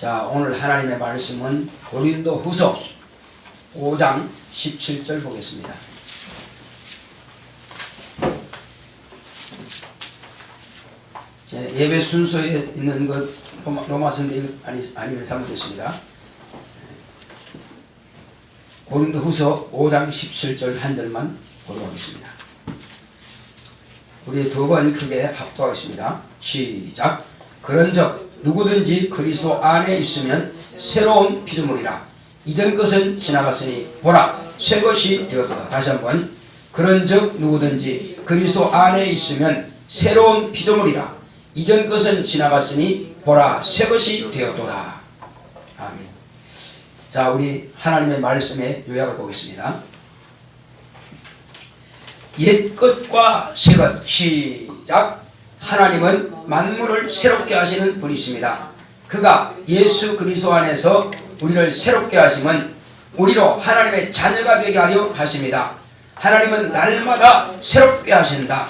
자, 오늘 하나님의 말씀은 고린도후서 5장 17절 보겠습니다. 예배 순서에 있는 것 로마서인데 아니면 잘못됐습니다. 고린도후서 5장 17절 한 절만 보도록 하겠습니다. 우리 두 번 크게 합독하겠습니다. 시작. 그런즉 누구든지 그리스도 안에 있으면 새로운 피조물이라. 이전 것은 지나갔으니 보라 새 것이 되었도다. 다시 한번. 그런즉 누구든지 그리스도 안에 있으면 새로운 피조물이라. 이전 것은 지나갔으니 보라 새 것이 되었도다. 아멘. 자, 우리 하나님의 말씀의 요약을 보겠습니다. 옛 것과 새 것. 시작. 하나님은 만물을 새롭게 하시는 분이십니다. 그가 예수 그리스도 안에서 우리를 새롭게 하심은 우리로 하나님의 자녀가 되게 하려 하십니다. 하나님은 날마다 새롭게 하신다.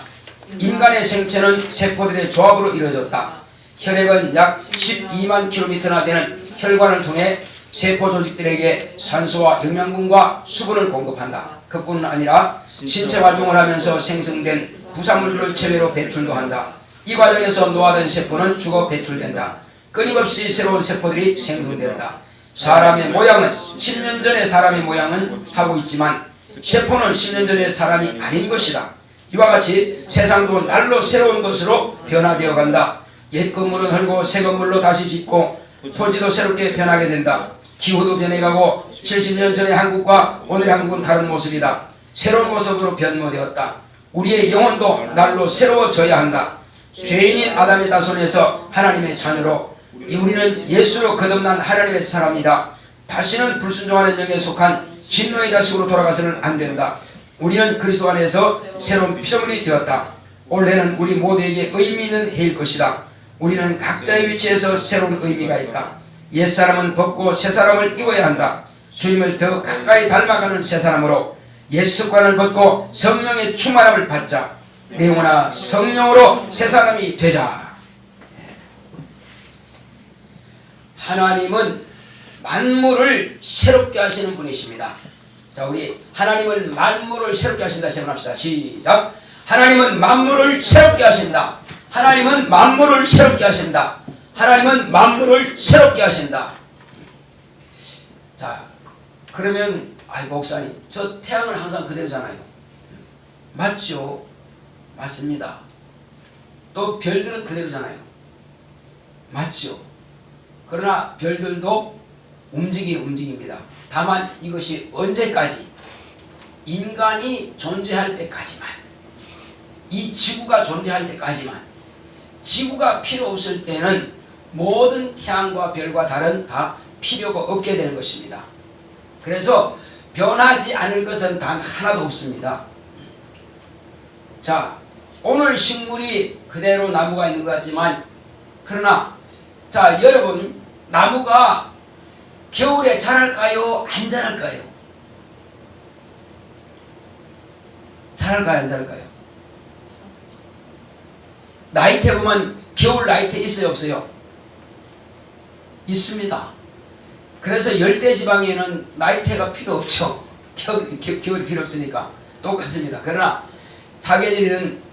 인간의 생체는 세포들의 조합으로 이루어졌다. 혈액은 약 12만 킬로미터나 되는 혈관을 통해 세포 조직들에게 산소와 영양분과 수분을 공급한다. 그뿐 아니라 신체 활동을 하면서 생성된 부산물들을 체외로 배출도 한다. 이 과정에서 노화된 세포는 죽어 배출된다. 끊임없이 새로운 세포들이 생성된다. 사람의 모양은 10년 전의 사람의 모양은 하고 있지만 세포는 10년 전의 사람이 아닌 것이다. 이와 같이 세상도 날로 새로운 것으로 변화되어 간다. 옛 건물은 헐고 새 건물로 다시 짓고 토지도 새롭게 변하게 된다. 기후도 변해가고 70년 전의 한국과 오늘의 한국은 다른 모습이다. 새로운 모습으로 변모되었다. 우리의 영혼도 날로 새로워져야 한다. 죄인인 아담의 자손에서 하나님의 자녀로 우리는 예수로 거듭난 하나님의 사람이다. 다시는 불순종하는 영에 속한 진노의 자식으로 돌아가서는 안 된다. 우리는 그리스도 안에서 새로운 피조물이 되었다. 올해는 우리 모두에게 의미 있는 해일 것이다. 우리는 각자의 위치에서 새로운 의미가 있다. 옛사람은 벗고 새사람을 입어야 한다. 주님을 더 가까이 닮아가는 새사람으로 옛 습관을 벗고 성령의 충만함을 받자. 내 영혼아 성령으로 새사람이 되자. 하나님은 만물을 새롭게 하시는 분이십니다. 자, 우리 하나님은 만물을 새롭게 하신다 시작합시다. 시작. 하나님은 만물을 새롭게 하신다. 하나님은 만물을 새롭게 하신다. 하나님은 만물을 새롭게 하신다. 자, 그러면 아이 목사님, 저 태양은 항상 그대로잖아요. 맞죠? 맞습니다. 또 별들은 그대로잖아요. 맞죠? 그러나 별들도 움직입니다. 다만 이것이 언제까지? 인간이 존재할 때까지만, 이 지구가 존재할 때까지만. 지구가 필요 없을 때는 모든 태양과 별과 달은 다 필요가 없게 되는 것입니다. 그래서 변하지 않을 것은 단 하나도 없습니다. 자, 오늘 식물이 그대로 나무가 있는 것 같지만, 그러나 자, 여러분, 나무가 겨울에 자랄까요? 안 자랄까요? 자랄까요? 안 자랄까요? 나이테 보면 겨울 나이테 있어요? 없어요? 있습니다. 그래서 열대지방에는 나이테가 필요 없죠. 겨울이 필요 없으니까 똑같습니다. 그러나 사계절에는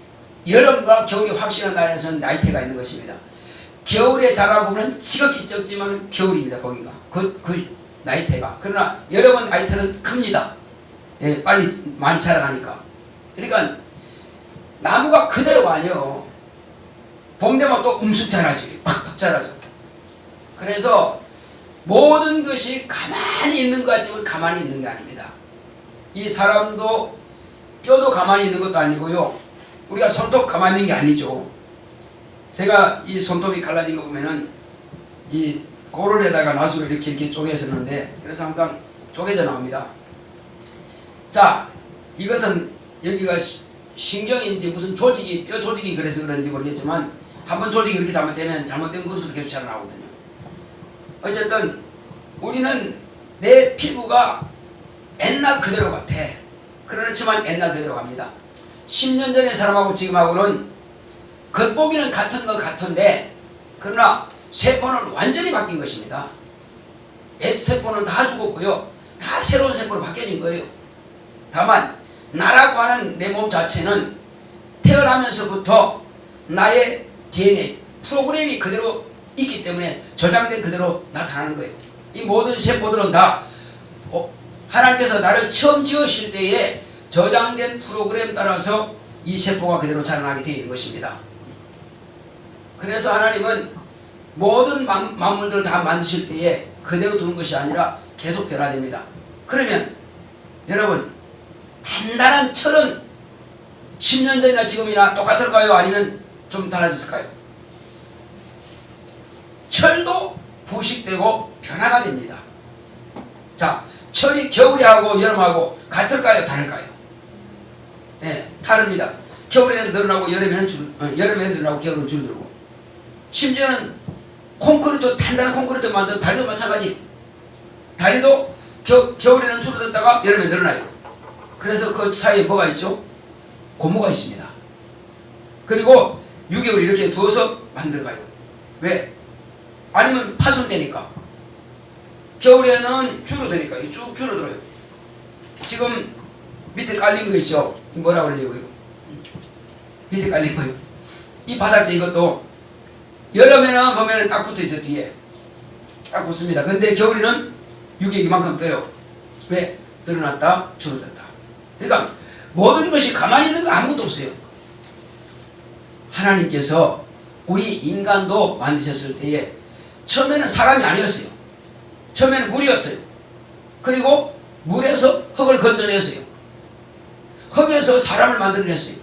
여름과 겨울이 확실한 나라에서는 나이테가 있는 것입니다. 겨울에 자라보면 지극히 적지만 겨울입니다. 거기가 그 나이테가. 그러나 여름은 나이테는 큽니다. 예, 빨리 많이 자라가니까. 그러니까 나무가 그대로가 아니요. 봄 되면 또 움쑥 자라지. 팍팍 자라죠. 그래서 모든 것이 가만히 있는 것 같지만 가만히 있는 게 아닙니다. 이 사람도 뼈도 가만히 있는 것도 아니고요. 우리가 손톱 가만히 있는 게 아니죠. 제가 이 손톱이 갈라진 거 보면은 이 고를에다가 낫으로 이렇게 쪼개졌는데, 그래서 항상 쪼개져 나옵니다. 자, 이것은 여기가 신경인지 무슨 조직이, 뼈 조직이 그래서 그런지 모르겠지만, 한번 조직이 이렇게 잘못되면 잘못된 것으로 계속 잘 나오거든요. 어쨌든 우리는 내 피부가 옛날 그대로 같아. 그렇지만 옛날 그대로 갑니다. 10년 전의 사람하고 지금하고는 겉보기는 같은 것 같은데, 그러나 세포는 완전히 바뀐 것입니다. S세포는 다 죽었고요. 다 새로운 세포로 바뀌어진 거예요. 다만 나라고 하는 내 몸 자체는 태어나면서부터 나의 DNA 프로그램이 그대로 있기 때문에 저장된 그대로 나타나는 거예요. 이 모든 세포들은 다 하나님께서 나를 처음 지으실 때에 저장된 프로그램 따라서 이 세포가 그대로 자라나게 되어 있는 것입니다. 그래서 하나님은 모든 만물들을 다 만드실 때에 그대로 두는 것이 아니라 계속 변화됩니다. 그러면 여러분, 단단한 철은 10년 전이나 지금이나 똑같을까요? 아니면 좀 달라졌을까요? 철도 부식되고 변화가 됩니다. 자, 철이 겨울에하고 여름하고 같을까요? 다를까요? 네, 다릅니다. 겨울에는 늘어나고 여름에는 늘어나고 겨울은 줄어들고. 심지어는 콘크리트, 단단한 콘크리트 만든 다리도 마찬가지. 다리도 겨울에는 줄어들다가 여름에 늘어나요. 그래서 그 사이에 뭐가 있죠? 고무가 있습니다. 그리고 6개월 이렇게 두어서 만들어가요. 왜? 아니면 파손되니까. 겨울에는 줄어드니까 쭉 줄어들어요. 지금 밑에 깔린 거 있죠? 뭐라 그러죠? 이거? 밑에 깔린 거요. 이 바닥재 이것도 여름에는 보면 딱 붙어 있죠. 뒤에 딱 붙습니다. 근데 겨울에는 6개 이만큼 떠요. 왜? 늘어났다 줄어들었다. 그러니까 모든 것이 가만히 있는 거 아무것도 없어요. 하나님께서 우리 인간도 만드셨을 때에 처음에는 사람이 아니었어요. 처음에는 물이었어요. 그리고 물에서 흙을 건져냈어요. 흙에서 사람을 만들어냈어요.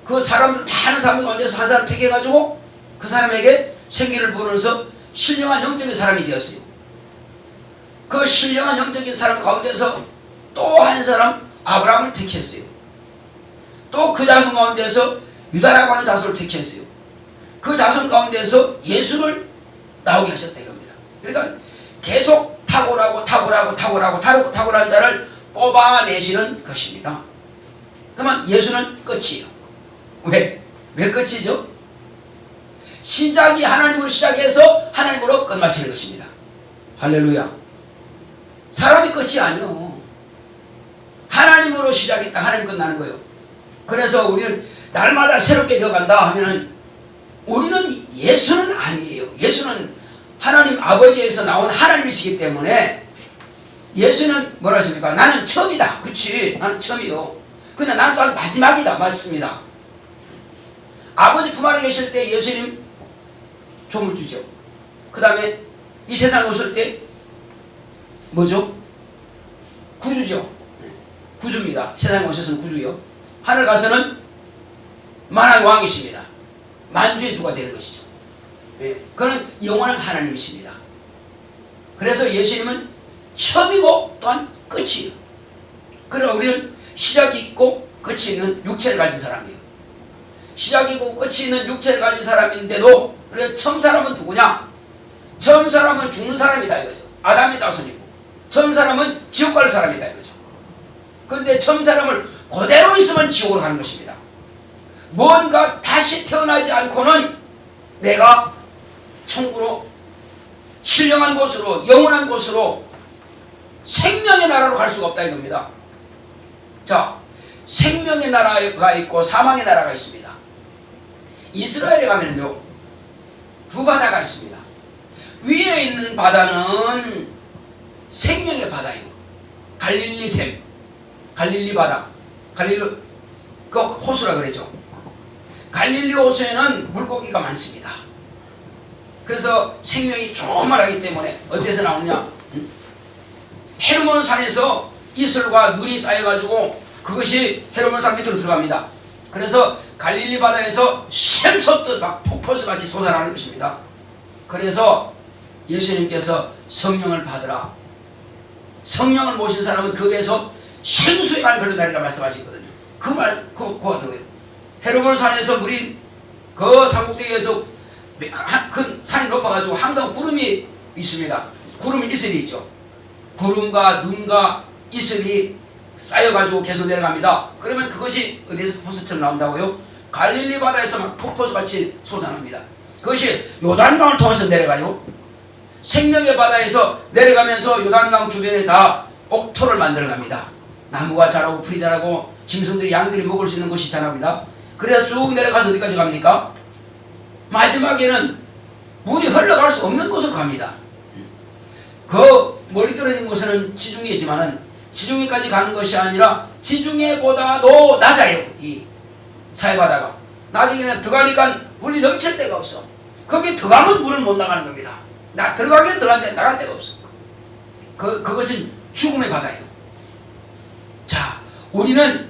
그 사람들 많은 사람들 가운데서 한 사람 택해가지고 그 사람에게 생기를 부으면서 신령한 영적인 사람이 되었어요. 그 신령한 영적인 사람 가운데서 또 한 사람 아브라함을 택했어요. 또 그 자손 가운데서 유다라고 하는 자손을 택했어요. 그 자손 가운데서 예수를 나오게 하셨다 이겁니다. 그러니까 계속 탁월한 자를 뽑아내시는 것입니다. 그러면 예수는 끝이에요. 왜 끝이죠? 시작이 하나님으로 시작해서 하나님으로 끝마치는 것입니다. 할렐루야. 사람이 끝이 아니요. 하나님으로 시작했다 하나님 끝나는 거예요. 그래서 우리는 날마다 새롭게 되어간다 하면은 우리는 예수는 아니에요. 예수는 하나님 아버지에서 나온 하나님이시기 때문에 예수는 뭐라 하십니까? 나는 처음이다. 그치? 나는 처음이요. 근데 나는 또 마지막이다. 맞습니다. 아버지 품 안에 계실 때 예수님 조물 주죠. 그 다음에 이 세상에 오실 때 뭐죠? 구주죠. 구주입니다. 세상에 오셔서는 구주요. 하늘 가서는 만왕의 왕이십니다. 만주의 주가 되는 것이죠. 그는 영원한 하나님이십니다. 그래서 예수님은 처음이고 또한 끝이에요. 그러나 우리는 시작이 있고 끝이 있는 육체를 가진 사람이에요. 시작이고 끝이 있는 육체를 가진 사람인데도 그래 처음 사람은 누구냐? 처음 사람은 죽는 사람이다 이거죠. 아담의 자손이고 처음 사람은 지옥 갈 사람이다 이거죠. 그런데 처음 사람을 그대로 있으면 지옥으로 가는 것입니다. 뭔가 다시 태어나지 않고는 내가 천국으로 신령한 곳으로 영원한 곳으로 생명의 나라로 갈 수가 없다 이겁니다. 자, 생명의 나라가 있고 사망의 나라가 있습니다. 이스라엘에 가면요 두 바다가 있습니다. 위에 있는 바다는 생명의 바다예요. 갈릴리샘, 갈릴리 바다, 그 호수라 그러죠. 갈릴리 호수에는 물고기가 많습니다. 그래서 생명이 충만하기 때문에 어디에서 나오느냐? 헤르몬 산에서 이슬과 눈이 쌓여가지고 그것이 헤르몬 산 밑으로 들어갑니다. 그래서 갈릴리 바다에서 샘솟듯 막 폭포수같이 솟아나는 것입니다. 그래서 예수님께서 성령을 받으라. 성령을 모신 사람은 그 배에서 생수의 강이 흘러나리라 말씀하셨거든요. 그가 더워요. 헤르몬 산에서 물이 그 삼국대에서 큰 산이 높아가지고 항상 구름이 있습니다. 구름이 이슬이 있죠. 구름과 눈과 이슬이 쌓여가지고 계속 내려갑니다. 그러면 그것이 어디에서 폭포수처럼 나온다고요? 갈릴리 바다에서 막 폭포수같이 솟아납니다. 그것이 요단강을 통해서 내려가요. 생명의 바다에서 내려가면서 요단강 주변에 다 옥토를 만들어갑니다. 나무가 자라고 풀이 자라고 짐승들이 양들이 먹을 수 있는 곳이 자랍니다. 그래서 쭉 내려가서 어디까지 갑니까? 마지막에는 물이 흘러갈 수 없는 곳으로 갑니다. 그 멀리 떨어진 곳은 지중해지만은 지중해까지 가는 것이 아니라 지중해보다도 낮아요. 이 사해바다가 나중에는 들어가니까 물이 넘칠 데가 없어. 거기 들어가면 물을 못 나가는 겁니다. 들어가긴 들어가는데 나갈 데가 없어. 그것은 죽음의 바다예요. 자, 우리는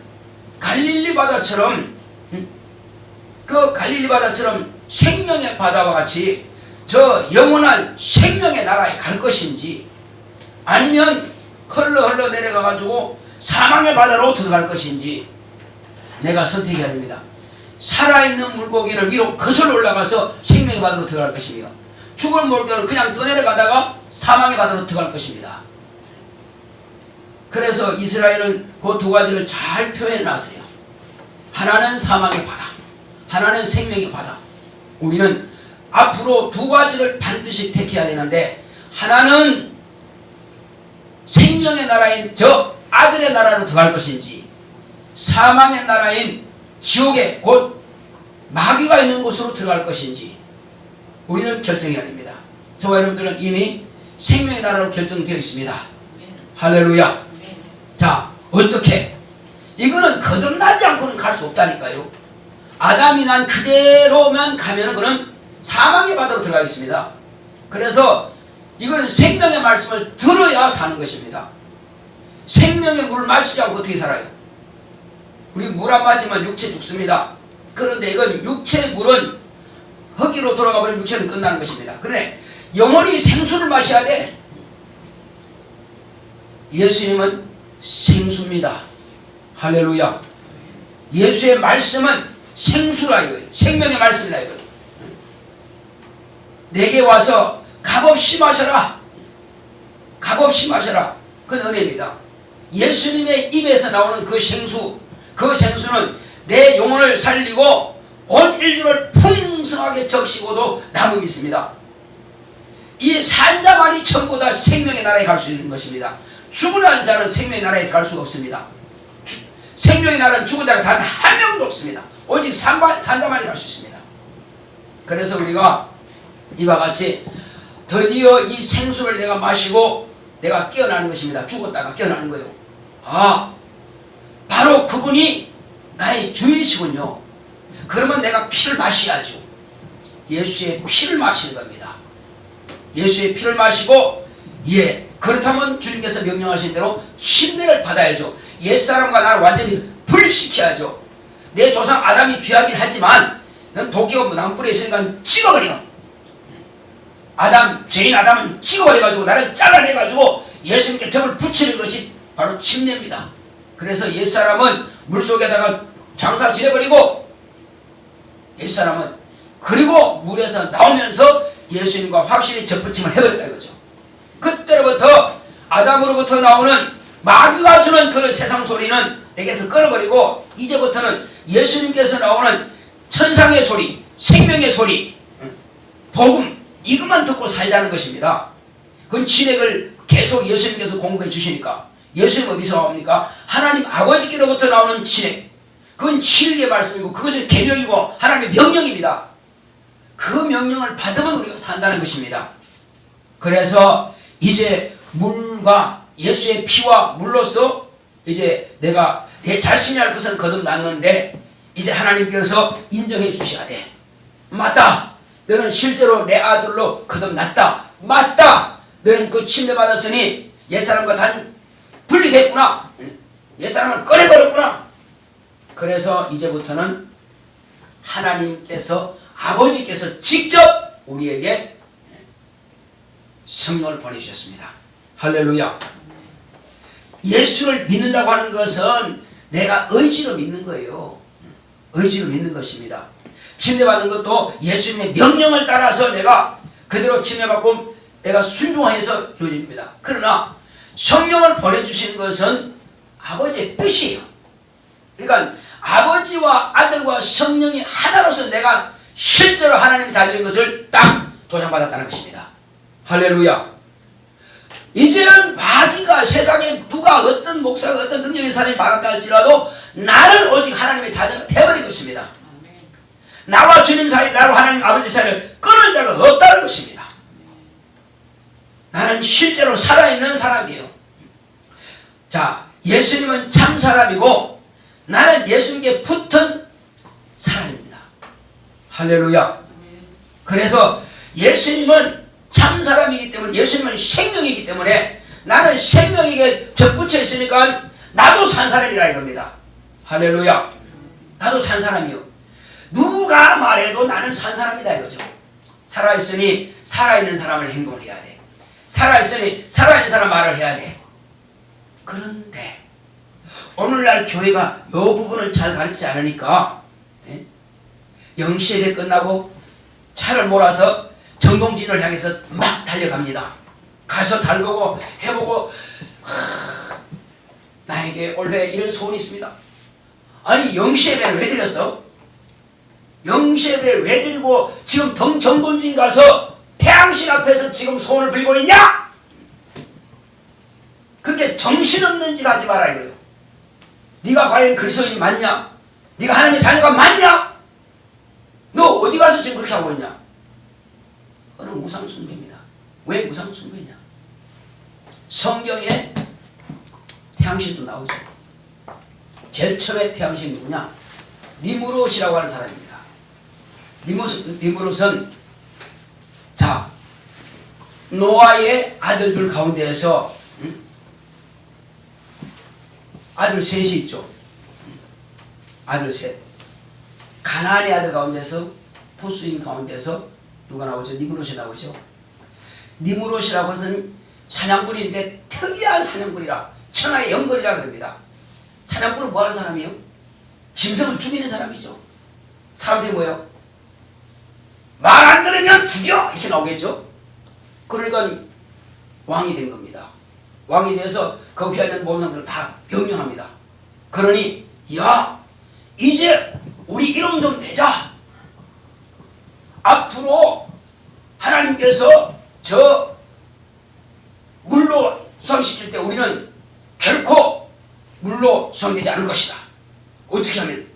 갈릴리 바다처럼 그 갈릴리 바다처럼 생명의 바다와 같이 저 영원한 생명의 나라에 갈 것인지, 아니면 흘러 내려가 가지고 사망의 바다로 들어갈 것인지 내가 선택해야 됩니다. 살아있는 물고기는 위로 거슬러 올라가서 생명의 바다로 들어갈 것입니다. 죽은 물고기는 그냥 떠내려가다가 사망의 바다로 들어갈 것입니다. 그래서 이스라엘은 그 두 가지를 잘 표현해 놨어요. 하나는 사망의 바다, 하나는 생명의 바다. 우리는 앞으로 두 가지를 반드시 택해야 되는데, 하나는 생명의 나라인 저 아들의 나라로 들어갈 것인지, 사망의 나라인 지옥에 곧 마귀가 있는 곳으로 들어갈 것인지 우리는 결정해야 됩니다. 저와 여러분들은 이미 생명의 나라로 결정되어 있습니다. 할렐루야. 자, 어떻게? 이거는 거듭나지 않고는 갈 수 없다니까요. 아담이 난 그대로만 가면은 그는 사망의 바다로 들어가겠습니다. 그래서 이거는 생명의 말씀을 들어야 사는 것입니다. 생명의 물을 마시지 않고 어떻게 살아요? 우리 물 안 마시면 육체 죽습니다. 그런데 이건 육체의 물은 흙으로 돌아가 버리면 육체는 끝나는 것입니다. 그런데 영원히 생수를 마셔야 돼. 예수님은 생수입니다. 할렐루야. 예수의 말씀은 생수라 이거예요. 생명의 말씀이라 이거예요. 내게 와서 값없이 마셔라. 값없이 마셔라. 그건 은혜입니다. 예수님의 입에서 나오는 그 생수, 그 생수는 내 영혼을 살리고 온 인류를 풍성하게 적시고도 남음이 있습니다. 이 산자만이 전부 다 생명의 나라에 갈 수 있는 것입니다. 죽은 자는 생명의 나라에 갈 수가 없습니다. 생명의 나라는 죽은 자가 단 한 명도 없습니다. 오직 산자만이 갈 수 있습니다. 그래서 우리가 이와 같이 드디어 이 생수를 내가 마시고 내가 깨어나는 것입니다. 죽었다가 깨어나는 거예요. 아, 바로 그분이 나의 주인이시군요. 그러면 내가 피를 마셔야죠. 예수의 피를 마시는 겁니다. 예수의 피를 마시고, 그렇다면 주님께서 명령하신 대로 침례를 받아야죠. 옛사람과 나를 완전히 분리시켜야죠. 내 조상 아담이 귀하긴 하지만 넌 도끼가 나무뿔에 있으니까 찍어버려. 죄인 아담은 찍어버려가지고 나를 잘라내가지고 예수님께 점을 붙이는 것이 바로 침례입니다. 그래서 옛사람은 물속에다가 장사 지내버리고, 옛사람은 그리고 물에서 나오면서 예수님과 확실히 접붙임을 해버렸다 이거죠. 그때로부터 아담으로부터 나오는 마귀가 주는 그런 세상 소리는 내게서 끊어버리고, 이제부터는 예수님께서 나오는 천상의 소리, 생명의 소리, 복음, 이것만 듣고 살자는 것입니다. 그건 진액을 계속 예수님께서 공급해 주시니까. 예수님 어디서 나옵니까? 하나님 아버지께로부터 나오는 진액. 그건 진리의 말씀이고 그것은 계명이고 하나님의 명령입니다. 그 명령을 받으면 우리가 산다는 것입니다. 그래서 이제 물과 예수의 피와 물로서 이제 내가 내 자신이 할 것은 거듭났는데, 이제 하나님께서 인정해 주셔야 돼. 맞다. 너는 실제로 내 아들로 거듭났다. 맞다. 너는 그 침례 받았으니 옛사람과 단 분리됐구나. 옛사람을 꺼내버렸구나. 그래서 이제부터는 하나님께서, 아버지께서 직접 우리에게 성령을 보내주셨습니다. 할렐루야. 예수를 믿는다고 하는 것은 내가 의지로 믿는 거예요. 의지로 믿는 것입니다. 침례받은 것도 예수님의 명령을 따라서 내가 그대로 침례받고 내가 순종해서 이루어집니다. 그러나 성령을 보내주시는 것은 아버지의 뜻이에요. 그러니까 아버지와 아들과 성령이 하나로서 내가 실제로 하나님이 자녀인 것을 딱 도장받았다는 것입니다. 할렐루야. 이제는 마귀가 세상에 누가 어떤 목사가 어떤 능력의 사람이 말한다 할지라도 나는 오직 하나님의 자녀가 되어버린 것입니다. 나와 주님 사이, 나와 하나님 아버지 사이를 끊을 자가 없다는 것입니다. 나는 실제로 살아있는 사람이에요. 자, 예수님은 참 사람이고 나는 예수님께 붙은 사람입니다. 할렐루야. 그래서 예수님은 참 사람이기 때문에, 예수님은 생명이기 때문에 나는 생명에게 접붙여 있으니까 나도 산 사람이라 이겁니다. 할렐루야. 나도 산 사람이요. 누가 말해도 나는 산 사람이다 이거죠. 살아있으니 살아있는 사람을 행동을 해야 돼. 살아있으니 살아있는 사람 말을 해야 돼. 그런데 오늘날 교회가 이 부분을 잘 가르치지 않으니까 0시에 끝나고 차를 몰아서 정동진을 향해서 막 달려갑니다. 가서 달보고 해보고 나에게 원래 이런 소원이 있습니다. 아니 0시에 왜 드렸어? 0시에 왜 드리고 지금 정동진 가서 태양신 앞에서 지금 소원을 빌고 있냐? 그렇게 정신없는 짓 하지 마라 이거예요. 네가 과연 그리스도인이 맞냐? 네가 하나님의 자녀가 맞냐? 너 어디 가서 지금 그렇게 하고 있냐? 그건 우상숭배입니다. 왜 우상숭배냐? 성경에 태양신도 나오죠. 제일 처음에 태양신 누구냐? 니무롯이라고 하는 사람입니다. 니무롯은 자 노아의 아들들 가운데에서 아들 셋이 있죠. 아들 셋. 가나안의 아들 가운데서 부수인 가운데서 누가 나오죠? 니무롯이 나오죠. 니무롯이라고 해서는 사냥꾼인데 특이한 사냥꾼이라 천하의 영걸이라 그럽니다. 사냥꾼은 뭐 하는 사람이에요? 짐승을 죽이는 사람이죠. 사람들이 뭐예요? 말 안 들으면 죽여! 이렇게 나오겠죠. 그러니까 왕이 된 겁니다. 왕이 돼서 거기에 있는 모든 사람들을 다 명령합니다. 그러니 야 이제 우리 이름 좀 내자. 앞으로 하나님께서 저 물로 수상시킬 때 우리는 결코 물로 수상되지 않을 것이다. 어떻게 하면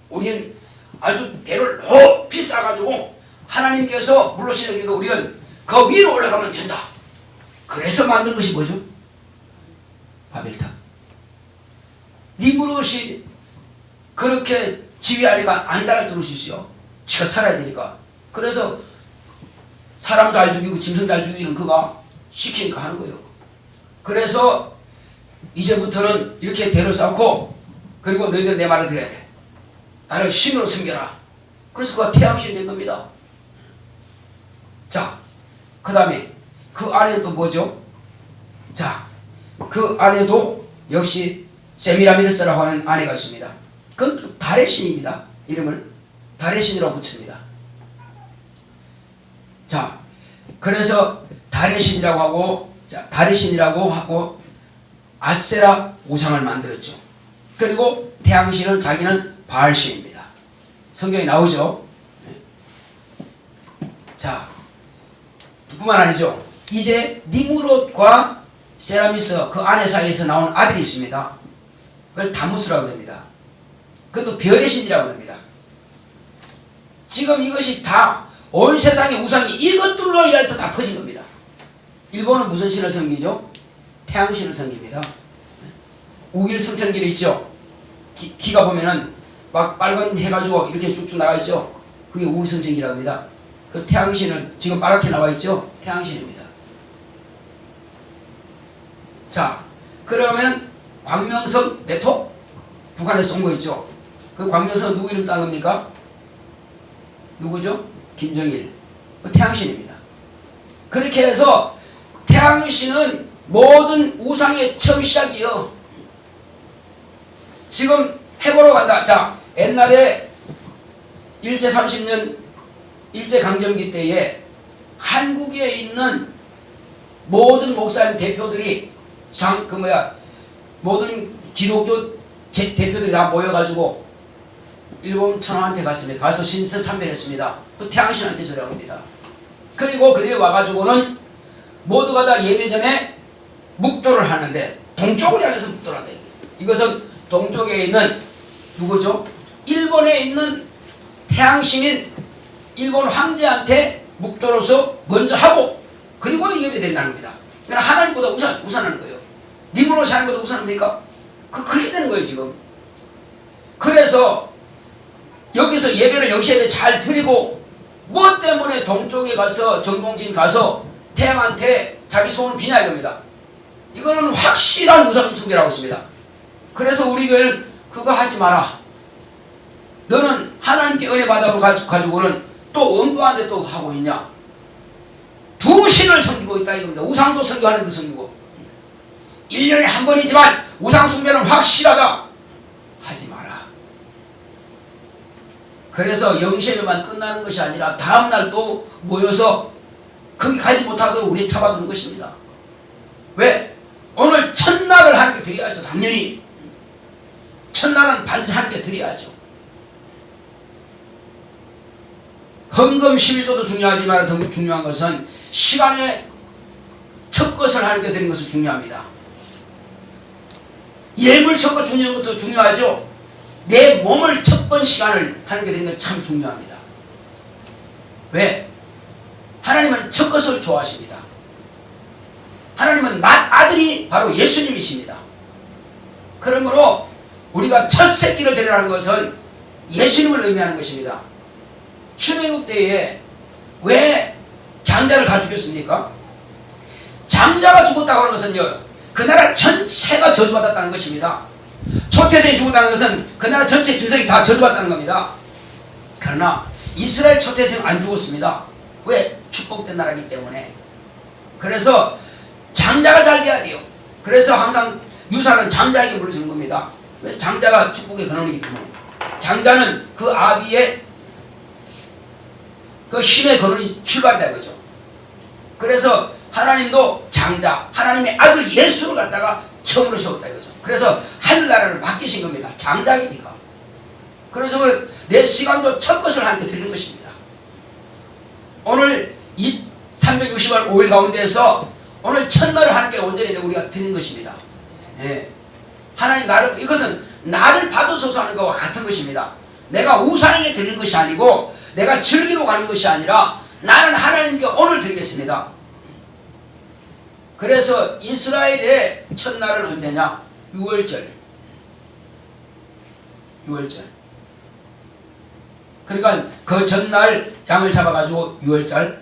우리는 아주 대를 높이 쌓아가지고 하나님께서 물로 시작해도 우리는 그 위로 올라가면 된다. 그래서 만든 것이 뭐죠? 바벨탑. 니무롯이 그렇게 지휘하니까 안 따라줄 수 있어요. 지가 살아야 되니까. 그래서 사람 잘 죽이고 짐승 잘 죽이는 그가 시키니까 하는 거예요. 그래서 이제부터는 이렇게 대를 쌓고 그리고 너희들 내 말을 들어야 돼. 나를 신으로 섬겨라. 그래서 그가 태양신이 된 겁니다. 자, 그 다음에 그 안에 또 뭐죠? 자, 그 안에도 역시 세미라미르스라고 하는 아내가 있습니다. 그건 달의 신입니다. 이름을 달의 신이라고 붙입니다. 자, 그래서 달의 신이라고 하고, 자, 달의 신이라고 하고 아세라 우상을 만들었죠. 그리고 태양신은 자기는 바알신입니다. 성경에 나오죠. 자, 뿐만 아니죠. 이제 니무롯과 세라미스 그 아내 사이에서 나온 아들이 있습니다. 그걸 다무스라고 합니다. 그것도 별의 신이라고 합니다. 지금 이것이 다 온 세상의 우상이 이것들로 인해서 다 퍼진 겁니다. 일본은 무슨 신을 섬기죠? 태양신을 섬깁니다. 우길승천길이 있죠. 기가 보면은 막 빨간 해가지고 이렇게 쭉쭉 나가 있죠. 그게 우길승천기라고 합니다. 그 태양신은 지금 빨갛게 나와 있죠. 태양신입니다. 자, 그러면 광명성 메토 북한에서 온 거 있죠. 그 광명성 누구 이름 딴 겁니까? 누구죠? 김정일. 그 태양신입니다. 그렇게 해서 태양신은 모든 우상의 처음 시작이요. 지금 해보러 간다. 자, 옛날에 일제 30년 일제강점기 때에 한국에 있는 모든 목사님 대표들이 모든 기독교 대표들이 다 모여가지고 일본 천황한테 갔습니다. 가서 신서 참배했습니다. 그 태양신한테 전해옵니다. 그리고 그들이 와가지고는 모두가 다 예배 전에 묵도를 하는데 동쪽을 향해서 묵도를 한다. 이것은 동쪽에 있는 누구죠? 일본에 있는 태양신인 일본 황제한테 묵도로서 먼저 하고 그리고 예배 된다는 겁니다. 그러니까 하나님보다 우선하는 거예요. 님으로 사는 것보다 우선합니까? 그렇게 되는 거예요 지금. 그래서 여기서 예배를 역시 예배 잘 드리고 뭐 때문에 동쪽에 가서 정동진 가서 태양한테 자기 소원을 비냐는 겁니다. 이거는 확실한 우상 숭배라고 했습니다. 그래서 우리 교회는 그거 하지 마라. 너는 하나님께 은혜 받아가지고는 또 언도한테 또 하고 있냐. 두 신을 섬기고 있다 이겁니다. 우상도 섬기고 데 섬기고 1년에 한 번이지만 우상 숭배는 확실하다. 하지 마라. 그래서 영시에만 끝나는 것이 아니라 다음날 또 모여서 거기 가지 못하도록 우리 잡아두는 것입니다. 왜? 오늘 첫날을 하나님께 드려야죠. 당연히 첫날은 반드시 하나님께 드려야죠. 헌금 11조도 중요하지만 더 중요한 것은 시간에 첫 것을 하나님께 드리는 것은 중요합니다. 예물 첫 것 중요한 것도 중요하죠. 내 몸을 첫 번 시간을 하나님께 드리는 것 참 중요합니다. 왜? 하나님은 첫 것을 좋아하십니다. 하나님은 맏아들이 바로 예수님이십니다. 그러므로 우리가 첫 새끼를 드리라는 것은 예수님을 의미하는 것입니다. 출애굽 때에 왜 장자를 다 죽였습니까? 장자가 죽었다고 하는 것은요, 그 나라 전체가 저주받았다는 것입니다. 초태생이 죽었다는 것은 그 나라 전체 짐승이 다 저주받았다는 겁니다. 그러나 이스라엘 초태생은 안 죽었습니다. 왜? 축복된 나라이기 때문에. 그래서 장자가 잘 돼야 돼요. 그래서 항상 유사는 장자에게 물어주는 겁니다. 왜? 장자가 축복의 근원이기 때문에. 장자는 그 아비의 그 힘의 근원이 출발이다 이거죠. 그래서 하나님도 장자, 하나님의 아들 예수를 갖다가 처음으로 세웠다 이거죠. 그래서 하늘나라를 맡기신 겁니다. 장자이니까. 그래서 내 시간도 첫 것을 하나님께 드리는 것입니다. 오늘 이 365일 가운데에서 오늘 첫날을 하나님께 온전히 우리가 드리는 것입니다. 예. 하나님 나를, 이것은 나를 받으소서 하는 것과 같은 것입니다. 내가 우상에게 드리는 것이 아니고 내가 즐기러 가는 것이 아니라 나는 하나님께 오늘 드리겠습니다. 그래서 이스라엘의 첫날은 언제냐? 6월절. 6월절. 그러니까 그 전날 양을 잡아가지고 6월절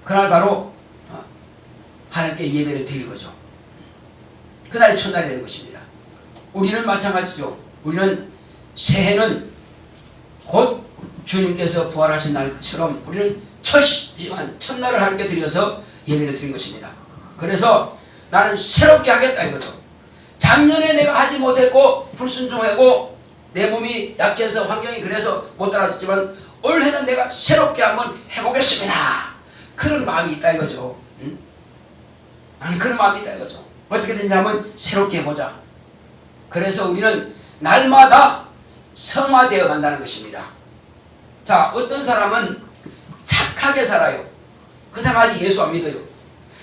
그날 바로 하나님께 예배를 드리는 거죠. 그날이 첫날이 되는 것입니다. 우리는 마찬가지죠. 우리는 새해는 곧 주님께서 부활하신 날처럼 우리는 첫 시간, 첫날을 하나님께 드려서 예배를 드린 것입니다. 그래서 나는 새롭게 하겠다 이거죠. 작년에 내가 하지 못했고 불순종하고 내 몸이 약해서 환경이 그래서 못 따라줬지만 올해는 내가 새롭게 한번 해보겠습니다. 그런 마음이 있다 이거죠. 응? 아니 그런 마음이 있다 이거죠. 어떻게 되는지 한번 새롭게 해보자. 그래서 우리는 날마다 성화되어 간다는 것입니다. 자, 어떤 사람은 착하게 살아요. 그 사람 아직 예수 안 믿어요.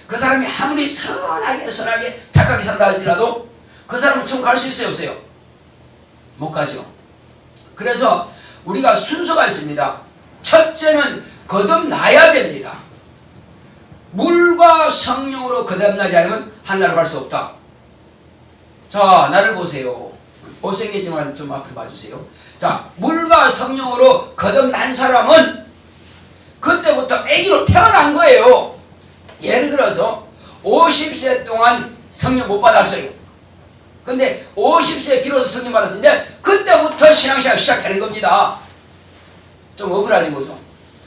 그 사람이 아무리 선하게 착하게 산다 할지라도 그 사람은 지금 갈 수 있어요 없어요? 못 가죠. 그래서 우리가 순서가 있습니다. 첫째는 거듭나야 됩니다. 물과 성령으로 거듭나지 않으면 하늘나라로 갈 수 없다. 자, 나를 보세요. 못생기지만 좀 앞으로 봐주세요. 자, 물과 성령으로 거듭난 사람은 그때부터 아기로 태어난 거예요. 예를 들어서 50세 동안 성령 못 받았어요. 근데 50세에 비로소 성령 받았는데 그때부터 신앙생활 시작되는 겁니다. 좀 억울하지 거죠.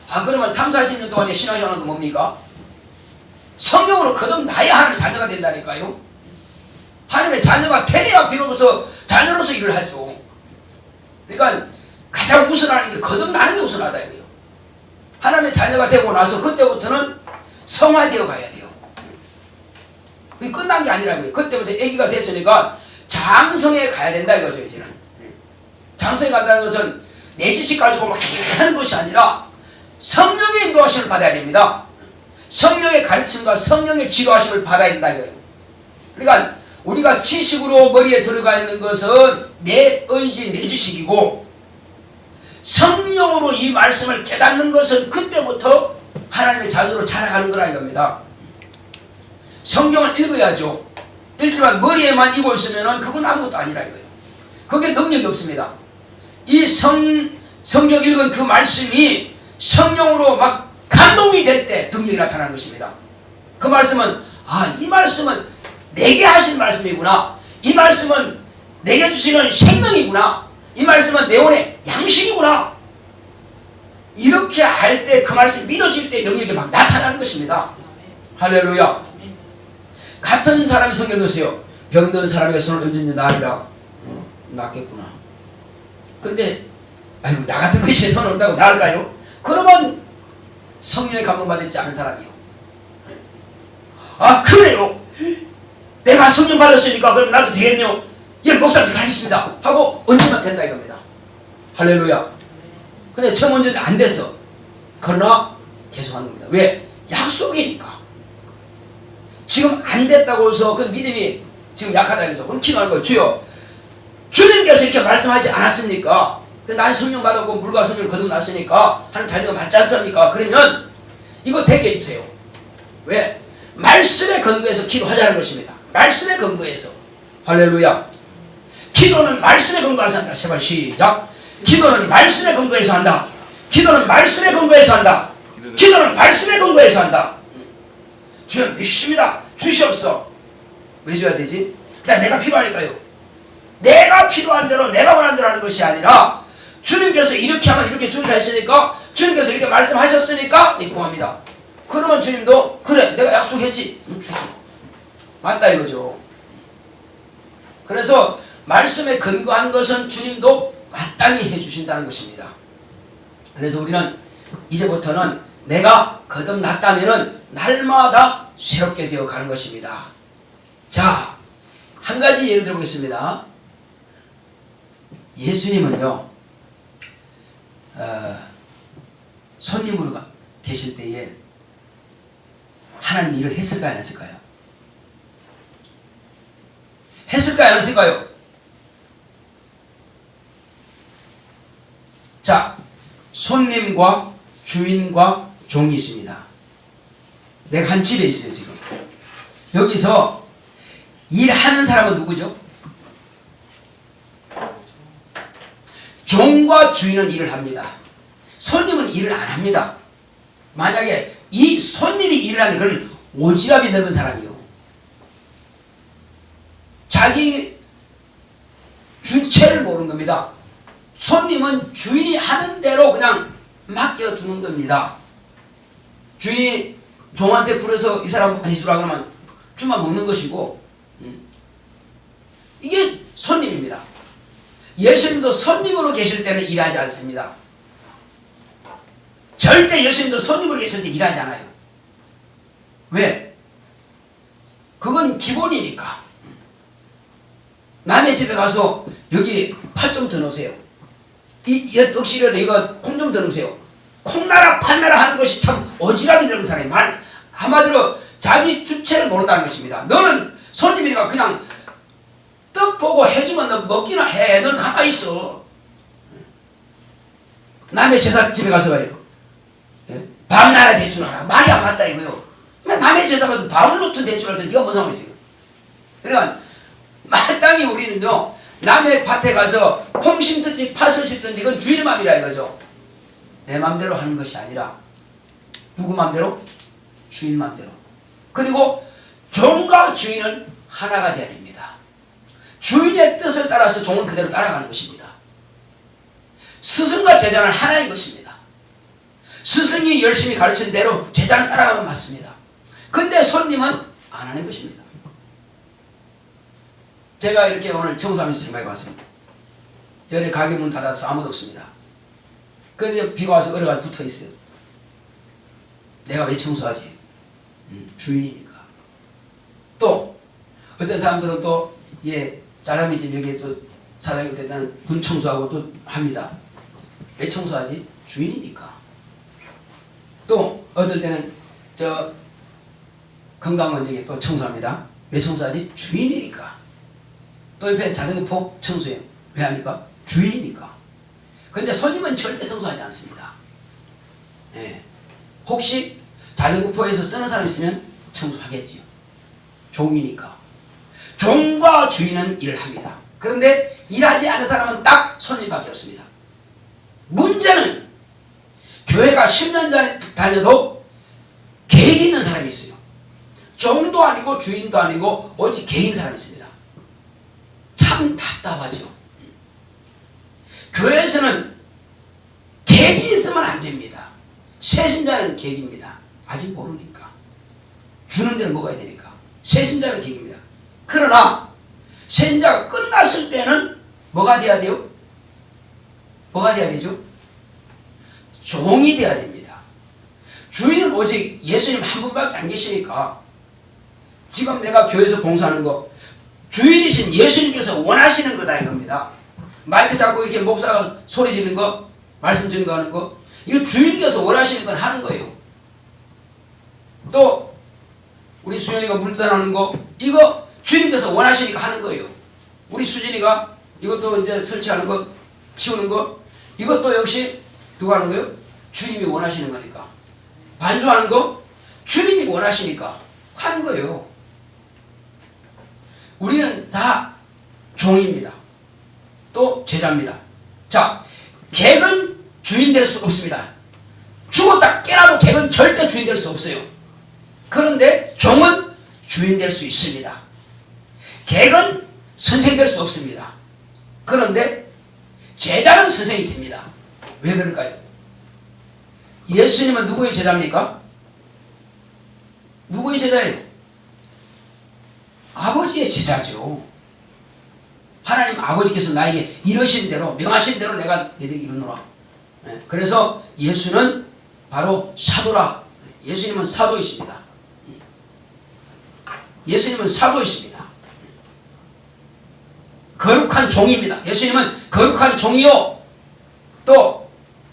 아, 그러면 3, 40년 동안의 신앙생활은 뭡니까? 성령으로 거듭나야 하나님의 자녀가 된다니까요. 하나님의 자녀가 되어야 비로소 자녀로서 일을 하죠. 그러니까 가장 우선하는 게 거듭나는 게 우선하다 이거예요. 하나님의 자녀가 되고 나서 그때부터는 성화되어 가야 돼요. 그게 끝난 게 아니라고요. 그때부터 아기가 됐으니까 장성에 가야 된다 이거죠. 이제는 장성에 간다는 것은 내 지식 가지고 막 하는 것이 아니라 성령의 인도하심을 받아야 됩니다. 성령의 가르침과 성령의 지도하심을 받아야 된다 이거예요. 그러니까 우리가 지식으로 머리에 들어가 있는 것은 내 의지, 내 지식이고, 성령으로 이 말씀을 깨닫는 것은 그때부터 하나님의 자녀로 자라가는 거라 이겁니다. 성경을 읽어야죠. 읽지만 머리에만 익고 있으면 그건 아무것도 아니라 이거예요. 그게 능력이 없습니다. 이 성경 읽은 그 말씀이 성령으로 막 감동이 될 때 능력이 나타나는 것입니다. 그 말씀은 이 말씀은 내게 하신 말씀이구나. 이 말씀은 내게 주시는 생명이구나. 이 말씀은 내 영혼의 양식이구나. 이렇게 할 때 그 말씀이 믿어질 때 능력이 막 나타나는 것입니다. 할렐루야. 같은 사람이 성경 읽었어요. 병든 사람에게 손을 얹은 나으리라. 낫겠구나. 근데 아이고 나 같은 것이 손을 얹다고 나을까요? 그러면 성령의 감동받지 않은 사람이요. 그래요? 내가 성령 받았으니까 그럼 나도 되겠네요. 예, 목사님 가겠습니다 하고 얹으면 된다 이겁니다. 할렐루야. 근데 처음 얹었는데 안 됐어. 그러나 계속 하는 겁니다. 왜? 약속이니까. 지금 안 됐다고 해서 그 믿음이 지금 약하다 이거죠. 그럼 기도하는 거예요. 주여, 주님께서 이렇게 말씀하지 않았습니까? 난 성령 받았고 물과 성령을 거듭났으니까 하는 자녀가 맞지 않습니까? 그러면 이거 되게 해주세요. 왜? 말씀에 근거해서 기도하자는 것입니다. 말씀에 근거해서. 할렐루야. 기도는 말씀에 근거해서 한다. 제발 시작. 기도는 말씀에 근거해서 한다. 기도는 말씀에 근거해서 한다. 기도는 말씀에 근거해서 한다. 주여 믿습니다. 주시옵소서. 왜 줘야 되지? 자, 내가 필요하니까요. 내가 필요한 대로 내가 원하는 대로 하는 것이 아니라 주님께서 이렇게 하면 이렇게 주니까 했으니까, 주님께서 이렇게 말씀하셨으니까 구합니다. 그러면 주님도 그래 내가 약속했지 주지. 맞다 이거죠. 그래서 말씀에 근거한 것은 주님도 마땅히 해주신다는 것입니다. 그래서 우리는 이제부터는 내가 거듭났다면은 날마다 새롭게 되어 가는 것입니다. 자, 한 가지 예를 들어보겠습니다. 예수님은요, 손님으로 계실 때에 하나님 일을 했을까요, 안 했을까요? 했을까요, 안 했을까요? 자, 손님과 주인과 종이 있습니다. 내가 한 집에 있어요, 지금. 여기서 일하는 사람은 누구죠? 종과 주인은 일을 합니다. 손님은 일을 안 합니다. 만약에 이 손님이 일을 하면 그걸 오지랖이 넓은 사람이요. 자기 주체를 모르는 겁니다. 손님은 주인이 하는 대로 그냥 맡겨두는 겁니다. 주인이 종한테 불어서 이 사람 해주라 그러면 주만 먹는 것이고, 이게 손님입니다. 예수님도 손님으로 계실 때는 일하지 않습니다. 절대 예수님도 손님으로 계실 때 일하지 않아요. 왜? 그건 기본이니까. 남의 집에 가서 여기 팔 좀 더 넣으세요. 이 떡실에다 이거 콩 좀 더 넣으세요. 콩나라 팔나라 하는 것이 참 어지럽이 되는 사람이 한마디로 자기 주체를 모른다는 것입니다. 너는 손님이니까 그냥 떡 보고 해주면 너 먹기나 해. 너는 가만히 있어. 남의 제사집에 가서 봐요. 밥 나라 대출하라. 말이 안 맞다 이거요. 남의 제사 가서 밥을 놓든 대출할 때 네가 뭔 상관이 있어요. 그러니까 마땅히 우리는요, 남의 밭에 가서 콩 심든지 팥을 심든지 이건 주인의 마음이라 이거죠. 내 마음대로 하는 것이 아니라 누구 마음대로? 주인 마음대로. 그리고 종과 주인은 하나가 되어야 됩니다. 주인의 뜻을 따라서 종은 그대로 따라가는 것입니다. 스승과 제자는 하나인 것입니다. 스승이 열심히 가르친 대로 제자는 따라가면 맞습니다. 근데 손님은 안 하는 것입니다. 제가 이렇게 오늘 청소하면서 생각해 봤습니다. 열에 가게 문 닫아서 아무도 없습니다. 그런데 비가 와서 얼어가 붙어 있어요. 내가 왜 청소하지? 주인이니까. 또 어떤 사람들은 또 짜장면 집 여기에 또 사장님 때 나는 문 청소하고 또 합니다. 왜 청소하지? 주인이니까. 또 어떨 때는 건강원정에 또 청소합니다. 왜 청소하지? 주인이니까. 또 옆에 자전거포 청소해요. 왜 합니까? 주인이니까. 그런데 손님은 절대 청소하지 않습니다. 예. 혹시 자전거포에서 쓰는 사람 있으면 청소하겠지요. 종이니까. 종과 주인은 일을 합니다. 그런데 일하지 않은 사람은 딱 손님밖에 없습니다. 문제는 교회가 10년 다녀도 개인 있는 사람이 있어요. 종도 아니고 주인도 아니고 오직 개인 사람이 있습니다. 참 답답하죠. 교회에서는 객이 있으면 안 됩니다. 세신자는 객입니다. 아직 모르니까. 주는 데는 먹어야 되니까. 세신자는 객입니다. 그러나 세신자가 끝났을 때는 뭐가 돼야 돼요? 뭐가 돼야 되죠? 종이 돼야 됩니다. 주인은 오직 예수님 한 분밖에 안 계시니까 지금 내가 교회에서 봉사하는 거 주인이신 예수님께서 원하시는 거다 이겁니다. 마이크 잡고 이렇게 목사가 소리 지르는 거, 말씀 전가하는 거, 이거 주인께서 원하시는 건 하는 거예요. 또 우리 수연이가 물 떠나는 거, 이거 주인께서 원하시니까 하는 거예요. 우리 수진이가 이것도 이제 설치하는 거, 치우는 거, 이것도 역시 누가 하는 거예요? 주님이 원하시는 거니까. 반주하는 거, 주님이 원하시니까 하는 거예요. 우리는 다 종입니다. 또 제자입니다. 자, 객은 주인 될 수 없습니다. 죽었다 깨나도 객은 절대 주인 될 수 없어요. 그런데 종은 주인 될 수 있습니다. 객은 선생 될 수 없습니다. 그런데 제자는 선생이 됩니다. 왜 그럴까요? 예수님은 누구의 제자입니까? 누구의 제자예요? 아버지의 제자죠. 하나님 아버지께서 나에게 이러신 대로 명하신 대로 내가 너희에게 이루노라. 그래서 예수는 바로 사도라. 예수님은 사도이십니다. 예수님은 사도이십니다. 거룩한 종입니다. 예수님은 거룩한 종이요 또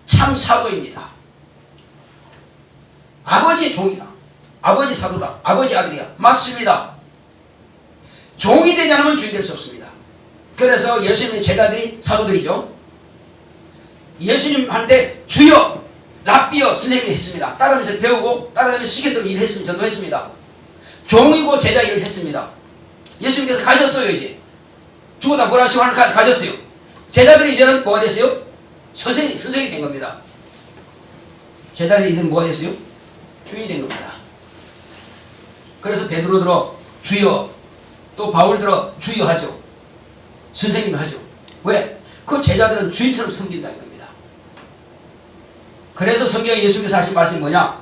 참 사도입니다. 아버지의 종이다. 아버지 사도다. 아버지 아들이야. 맞습니다. 종이 되지 않으면 주인 될 수 없습니다. 그래서 예수님의 제자들이 사도들이죠. 예수님한테 주여 랍비여 선생님이 했습니다. 따르면서 배우고 따르면서 시간대로 일했습니다. 전도했습니다. 종이고 제자 일을 했습니다. 예수님께서 가셨어요. 이제 죽어다 부활하시고 하늘 가셨어요. 제자들이 이제는 뭐가 됐어요? 선생이 된 겁니다. 제자들이 이제는 뭐가 됐어요? 주인이 된 겁니다. 그래서 베드로 들어 주여, 또 바울 들어 주여 하죠. 선생님 하죠. 왜? 그 제자들은 주인처럼 섬긴다 이겁니다. 그래서 성경에 예수님께서 하신 말씀이 뭐냐?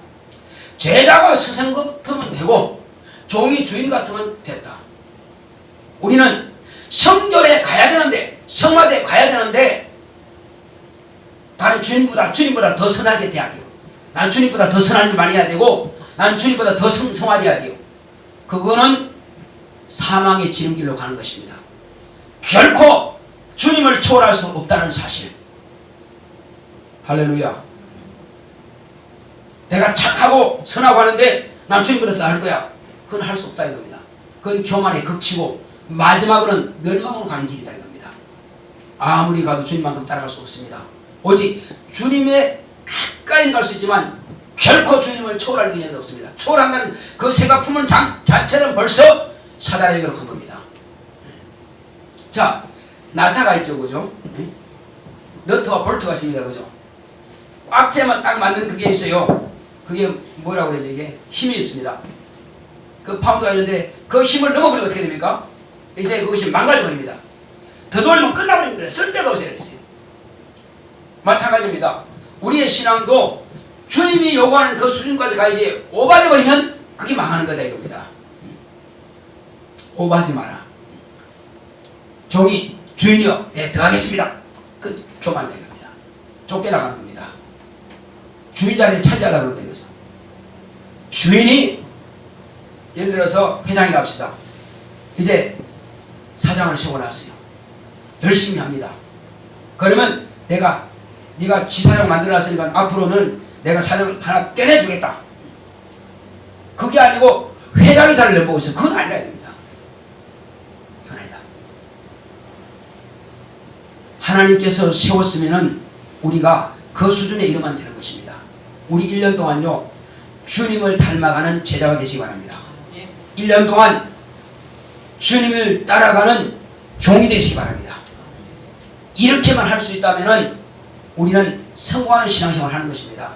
제자가 스승 같으면 되고 종이 주인 같으면 됐다. 우리는 성전에 가야 되는데, 성화대에 가야 되는데 다른 주님보다 더 선하게 돼야 돼요. 난 주님보다 더 선한 일 많이 해야 되고 난 주님보다 더 성화돼야 돼요. 그거는 사망의 지름길로 가는 것입니다. 결코 주님을 초월할 수 없다는 사실. 할렐루야. 내가 착하고 선하고 하는데 난 주님보다 더 나을 거야. 그건 할 수 없다 이겁니다. 그건 교만의 극치고 마지막으로는 멸망으로 가는 길이다 이겁니다. 아무리 가도 주님만큼 따라갈 수 없습니다. 오직 주님의 가까이 갈 수 있지만 결코 주님을 초월할 능력이 없습니다. 초월한다는 그 생각품은 자체는 벌써 사단에게로 간 겁니다. 자, 나사가 있죠, 그죠? 너트와 볼트가 있습니다, 그죠? 꽉 채면 딱 맞는 그게 있어요. 그게 뭐라고 그러죠, 이게? 힘이 있습니다. 그 파운드가 있는데 그 힘을 넘어버리면 어떻게 됩니까? 이제 그것이 망가져버립니다. 더 돌리면 끝나버립니다. 쓸데가 없어요. 마찬가지입니다. 우리의 신앙도 주님이 요구하는 그 수준까지 가야지 오바돼버리면 그게 망하는 거다 이겁니다. 오바하지 마라. 종이 주인이여 네 들어가겠습니다. 그 교만이다 이겁니다. 쫓겨나가는 겁니다. 주인 자리를 차지하려고 그런다 이거죠. 주인이 예를 들어서 회장이 갑시다. 이제 사장을 세워놨어요. 열심히 합니다. 그러면 네가 지사장 만들어놨으니까 앞으로는 내가 사정을 하나 떼내주겠다. 그게 아니고 회장이사를 내보고 있어. 그건 아니라 됩니다. 그건 아니다. 하나님께서 세웠으면은 우리가 그 수준에 이르면 되는 것입니다. 우리 1년 동안요 주님을 닮아가는 제자가 되시기 바랍니다. 1년 동안 주님을 따라가는 종이 되시기 바랍니다. 이렇게만 할 수 있다면 우리는 성공하는 신앙생활을 하는 것입니다.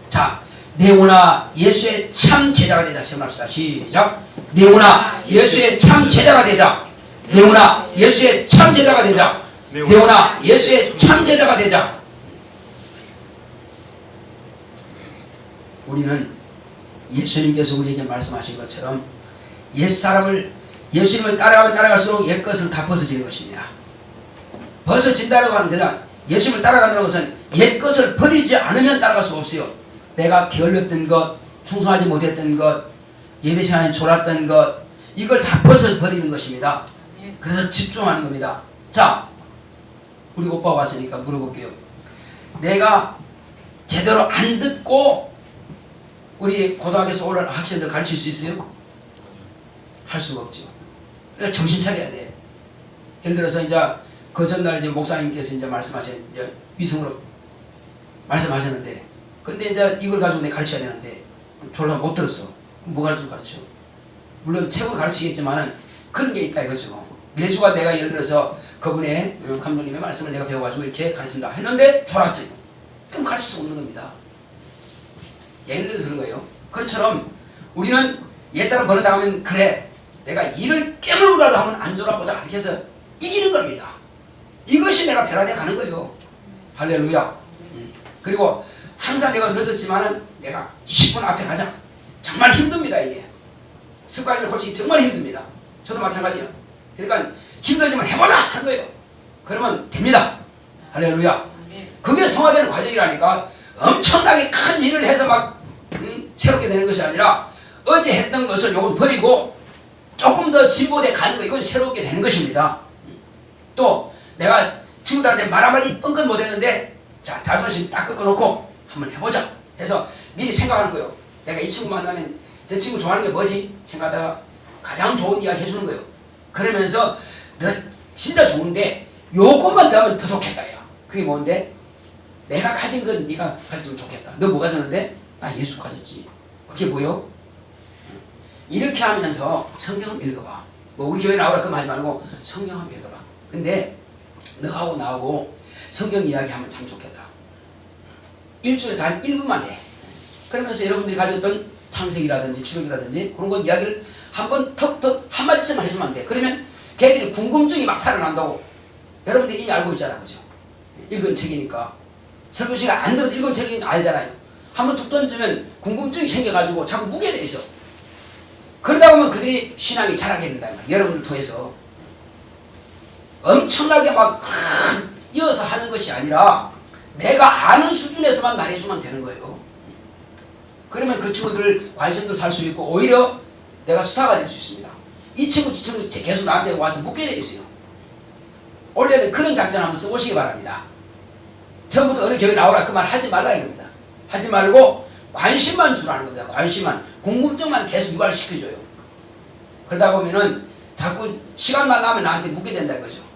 자, 네오나 예수의 참 제자가 되자. 시작합시다. 시작. 네오나 예수의 참 제자가 되자. 네오나 예수의 참 제자가 되자. 네오나 예수의 참 제자가 되자. 우리는 예수님께서 우리에게 말씀하신 것처럼 예수님을 따라가면 따라갈수록 옛것은 다 벗어지는 것입니다. 벗어진다고 하는 데는 예수님을 따라간다는 것은 옛것을 버리지 않으면 따라갈 수가 없어요. 내가 게을렀던 것, 충성하지 못했던 것, 예배 시간에 졸았던 것, 이걸 다 벗어버리는 것입니다. 그래서 집중하는 겁니다. 자, 우리 오빠가 왔으니까 물어볼게요. 내가 제대로 안 듣고 우리 고등학교에서 올라온 학생들 가르칠 수 있어요? 할 수가 없죠. 그러니까 정신 차려야 돼. 예를 들어서 이제 그 전날 이제 목사님께서 이제 말씀하신 이제 위성으로 말씀하셨는데, 근데 이제 이걸 가지고 내가 가르쳐야 되는데 졸라 못 들었어. 그럼 뭐 가르쳐? 물론 책으로 가르치겠지만은 그런 게 있다 이거죠. 매주가 내가 예를 들어서 그분의 감독님의 말씀을 내가 배워가지고 이렇게 가르친다 했는데 졸았어요. 그럼 가르칠 수 없는 겁니다. 예를 들어서 그런 거예요. 그것처럼 우리는 옛사람 버릇하면 그래 내가 이를 깨물으라도 하면 안 졸아보자 이렇게 해서 이기는 겁니다. 이것이 내가 변화되어 가는 거예요. 할렐루야. 그리고 항상 내가 늦었지만은 내가 10분 앞에 가자. 정말 힘듭니다. 이게 습관을 고치기 정말 힘듭니다. 저도 마찬가지예요. 그러니까 힘들지만 해보자 하는 거예요. 그러면 됩니다. 할렐루야. 그게 성화되는 과정이라니까. 엄청나게 큰 일을 해서 막 새롭게 되는 것이 아니라 어제 했던 것을 요금 버리고 조금 더 진보돼 가는 거, 이건 새롭게 되는 것입니다. 또 내가 친구들한테 말 한마디 뻥끗 못했는데 자, 자존심 딱 꺾어놓고 한번 해보자 해서 미리 생각하는 거예요. 내가 이 친구 만나면 저 친구 좋아하는 게 뭐지? 생각하다가 가장 좋은 이야기 해주는 거예요. 그러면서 너 진짜 좋은데 요것만 더 하면 더 좋겠다. 야. 그게 뭔데? 내가 가진 건 네가 가졌으면 좋겠다. 너 뭐 가졌는데? 나 예수 가졌지. 그게 뭐요? 이렇게 하면서 성경 읽어봐. 뭐 우리 교회 나오라 그럼 하지 말고 성경 한번 읽어봐. 근데 너하고 나하고 성경 이야기하면 참 좋겠다. 일주일에 단 1분만 해. 그러면서 여러분들이 가졌던 창세기라든지 출애굽이라든지 그런 거 이야기를 한번 턱턱 한마디씩만 해주면 안 돼. 그러면 걔들이 궁금증이 막 살아난다고. 여러분들이 이미 알고 있잖아. 그죠? 읽은 책이니까. 설교시간 안 들어도 읽은 책이니까 알잖아요. 한번 툭 던지면 궁금증이 생겨가지고 자꾸 묵게 돼 있어. 그러다 보면 그들이 신앙이 자라게 된다. 여러분을 통해서. 엄청나게 막 이어서 하는 것이 아니라 내가 아는 수준에서만 말해주면 되는 거예요. 그러면 그 친구들 관심도 살 수 있고 오히려 내가 스타가 될 수 있습니다. 이 친구 저 친구 계속 나한테 와서 묻게 돼 있어요. 원래는 그런 작전 한번 써보시기 바랍니다. 처음부터 어느 교회 나오라 그 말 하지 말라 이겁니다. 하지 말고 관심만 주라는 겁니다. 관심만. 궁금증만 계속 유발시켜줘요. 그러다 보면은 자꾸 시간만 나면 나한테 묻게 된다 이거죠.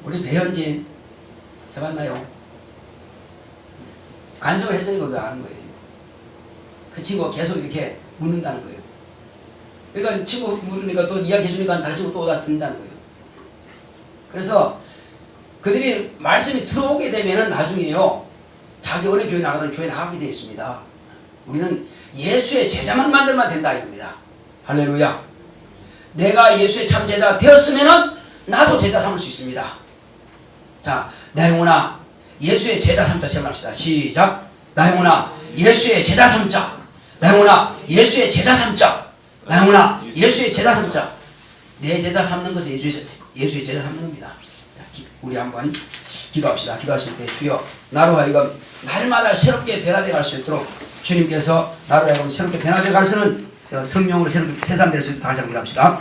우리 배현진 해봤나요? 간증을 했으니까 그거 아는 거예요. 그 친구가 계속 이렇게 묻는다는 거예요. 그러니까 친구 묻으니까 또 이야기 해주니까 다른 친구 또 오다 듣는다는 거예요. 그래서 그들이 말씀이 들어오게 되면은 나중에요. 자기 어느 교회 나가든 교회 나가게 되어 있습니다. 우리는 예수의 제자만 만들면 된다 이겁니다. 할렐루야. 내가 예수의 참 제자 되었으면은 나도 제자 삼을 수 있습니다. 자, 나 영혼아 예수의 제자 삼자 시작합시다. 시작. 나 영혼아 예수의 제자 삼자. 나 영혼아 예수의 제자 삼자. 나 영혼아 예수의 제자 삼자. 내 제자 삼는 것은 예수의 제자 삼는 겁니다. 자, 우리 한번 기도합시다. 기도하실 때 주여 나로 하여금 날마다 새롭게 변화되어 갈 수 있도록 주님께서 나로 하여금 새롭게 변화되어 갈 수 있는 성령으로 새롭게 세상될 수 있도록 다시 한번 기도합시다.